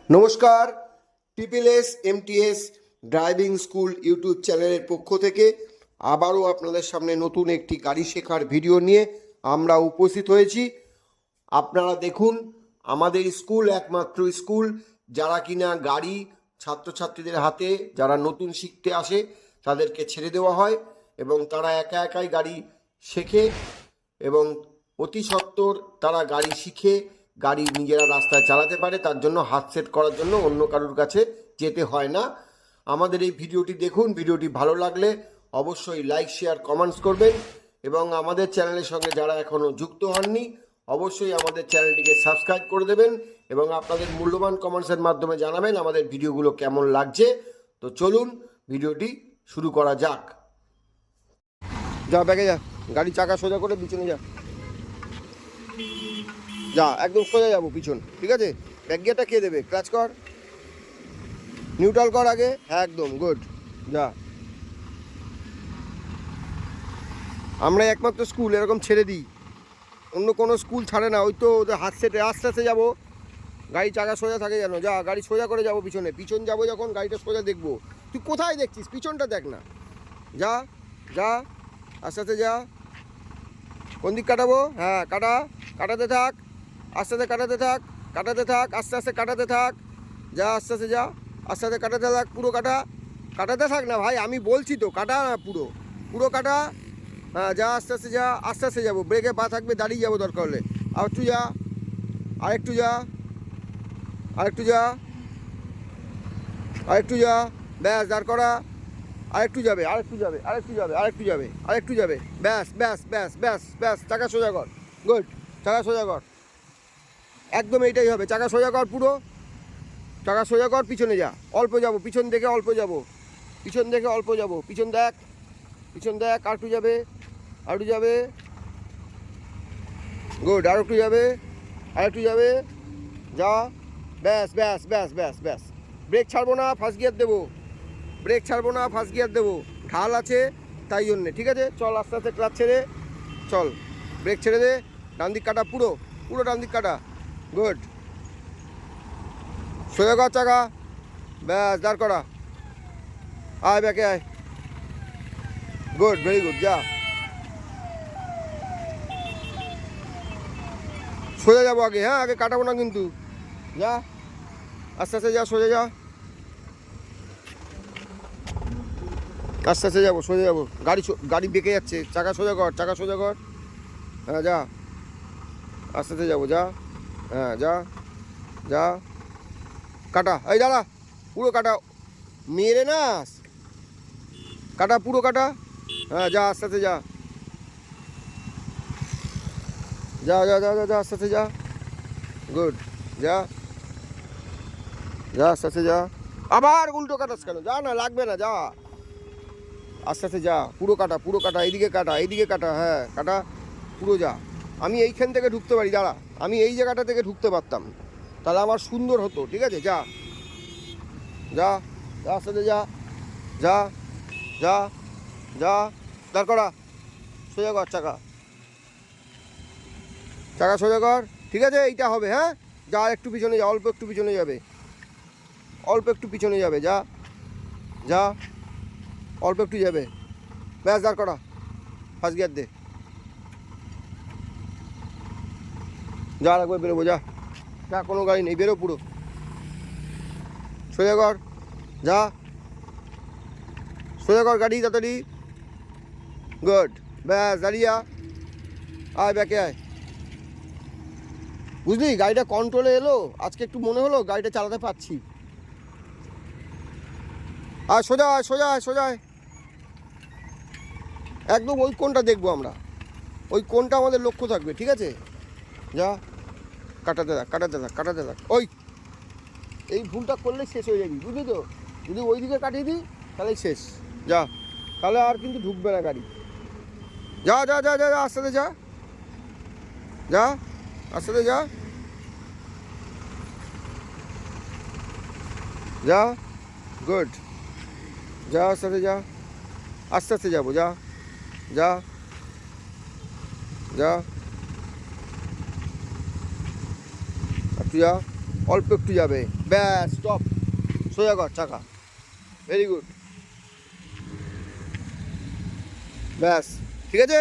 নমস্কার, TSS driving school YouTube চ্যানেলের পক্ষ থেকে আবারও আপনাদের সামনে নতুন একটি গাড়ি শেখার ভিডিও নিয়ে আমরা উপস্থিত হয়েছি। আপনারা দেখুন, আমাদের স্কুল একমাত্র স্কুল যারা কিনা গাড়ি ছাত্রছাত্রীদের হাতে যারা নতুন শিখতে আসে তাদেরকে ছেড়ে দেওয়া হয় এবং তারা একা একাই গাড়ি শেখে এবং অতি সত্বর তারা গাড়ি শিখে গাড়ি নিজেরা রাস্তায় চালাতে পারে। তার জন্য হাত সেট করার জন্য অন্য কারোর কাছে যেতে হয় না। আমাদের এই ভিডিওটি দেখুন, ভিডিওটি ভালো লাগলে অবশ্যই লাইক শেয়ার কমেন্টস করবেন এবং আমাদের চ্যানেলের সঙ্গে যারা এখনও যুক্ত হননি অবশ্যই আমাদের চ্যানেলটিকে সাবস্ক্রাইব করে দেবেন এবং আপনাদের মূল্যবান কমেন্টসের মাধ্যমে জানাবেন আমাদের ভিডিওগুলো কেমন লাগছে। তো চলুন ভিডিওটি শুরু করা যাক। যা ব্যাগে যা, গাড়ি চাকা সোজা করে পিছনে যা, যা একদম সোজা যাবো পিছন, ঠিক আছে? ব্যাক গিয়ারটা কে দেবে? ক্লাচ কর, নিউট্রাল কর আগে, হ্যাঁ একদম গুড। যা, আমরা একমাত্র স্কুল এরকম ছেড়ে দিই, অন্য কোনো স্কুল ছাড়ে না। ওই তো ওদের হাত সেটে আস্তে আস্তে যাবো, গাড়ি চাকা সোজা থাকে যেন। যা, গাড়ি সোজা করে যাবো পিছনে, পিছন যাবো যখন গাড়িটা সোজা দেখবো। তুই কোথায় দেখছিস? পিছনটা দেখ না। যা যা, আস্তে আস্তে যা। কোন দিক কাটাবো? হ্যাঁ কাটা, কাটাতে থাক, আস্তে আস্তে কাটাতে থাক, কাটাতে থাক, আস্তে আস্তে কাটাতে থাক। যা আস্তে আস্তে যা, আস্তে আস্তে কাটাতে থাক, পুরো কাটা, কাটাতে থাক না ভাই, আমি বলছি তো কাটা না, পুরো পুরো কাটা। হ্যাঁ যা, আস্তে আস্তে যা, আস্তে আস্তে যাবো, ব্রেকে পা থাকবে, দাঁড়িয়ে যাবো দরকার হলে। আর একটু যা, আরেকটু যা, আরেকটু যা, আরেকটু যা, ব্যাস দাঁড় করা। আরেকটু যাবে, আরেকটু যাবে, আরেকটু যাবে, আরেকটু যাবে, আরেকটু যাবে, ব্যাস ব্যাস ব্যাস ব্যাস ব্যাস। চাকা সোজা কর, গুড, চাকা সোজা কর, একদম এইটাই হবে। চাকা সোজা কর, পুরো চাকা সোজা কর, পিছনে যা, অল্প যাবো, পিছন দেখে অল্প যাবো, পিছন দেখে অল্প যাবো, পিছন দেখ, পিছন দেখ, আরেকটু যাবে, আরেকটু যাবে, গুড, আরেকটু যাবে, আরেকটু যাবে, যা, ব্যাস ব্যাস ব্যাস ব্যাস ব্যাস। ব্রেক ছাড়বো না, ফার্স্ট গিয়ার দেবো, ব্রেক ছাড়বো না, ফার্স্ট গিয়ার দেবো, ঢাল আছে তাই জন্যে, ঠিক আছে? চল আস্তে আস্তে ক্লাচ ছেড়ে চল, ব্রেক ছেড়ে দে, ডান দিক কাটা, পুরো পুরো ডান দিক কাটা, গুড, সোজা কর চাকা, ব্যাস দাঁড় করা, আয় ব্যাকে আয়, গুড, ভেরি গুড। যা, সোজা যাবো আগে, হ্যাঁ আগে কাটাবো না কিন্তু। যা আস্তে আস্তে যা, সোজা যা, আস্তে আস্তে যাবো, সোজা যাবো, গাড়ি গাড়ি বেঁকে যাচ্ছে, চাকা সোজা কর, চাকা সোজা কর, হ্যাঁ যা, আস্তে আস্তে যাবো, যা, হ্যাঁ যা যা, কাটা, এই দাঁড়া, পুরো কাটা, মেরে না, কাটা পুরো কাটা, হ্যাঁ যা আস্তে আস্তে যা, যা যা যা যা, আস্তে আস্তে যা, গুড, যা যা, আস্তে আস্তে যা, আবার উল্টো কাটাস কেন? যা না, লাগবে না, যা আস্তে আস্তে যা, পুরো কাটা, পুরো কাটা, এইদিকে কাটা, এইদিকে কাটা, হ্যাঁ কাটা, পুরো যা। আমি এইখান থেকে ঢুকতে পারি, দাঁড়া, আমি এই জায়গাটা থেকে ঢুকতে পারতাম, তাহলে আমার সুন্দর হতো, ঠিক আছে? যা যা যা, আস্তে আস্তে যা, যা যা যা, দাঁড় করা, সোজা কর চাকা, চাকা সোজা কর, ঠিক আছে? এইটা হবে, হ্যাঁ যা, একটু পিছনে যা, অল্প একটু পিছনে যাবে, অল্প একটু পিছনে যাবে, যা যা, অল্প একটু যাবে, ব্যাস দাঁড় করা, ফার্স্ট গিয়ার দে, যা লাগবে বেরোবো, যা যা, কোনো গাড়ি নেই, বেরো, পুরো সোজা কর, যা সোজা কর গাড়ি তাড়াতাড়ি, গুড, ব্যাস দাঁড়িয়ে আয়, ব্যাকে আয়। বুঝলি, গাড়িটা কন্ট্রোলে এলো আজকে, একটু মনে হলো গাড়িটা চালাতে পারছি। আর সোজা আয়, সোজা আয়, সোজা আয়, একদম ওই কোনটা দেখবো আমরা, ওই কোনটা আমাদের লক্ষ্য থাকবে, ঠিক আছে? যা, কাটাতে থাক, কাটাতে থাক, কাটাতে থাক, ওই এই ভুলটা করলে শেষ হয়ে যাবি, বুঝলি তো? যদি ওই দিকে কাটিয়ে দিই তাহলেই শেষ। যা, তাহলে আর কিন্তু ঢুকবে না গাড়ি। যা যা যা যা, আস্তে আস্তে যা, যা আস্তে আস্তে যা, যা, গুড, যা আস্তে আস্তে যা, আস্তে আস্তে যাবো, যা যা যা, একটু যা, অল্প একটু যাবে, ব্যাস স্টপ, সোজা কর চাকা, ভেরি গুড, ব্যাস ঠিক আছে।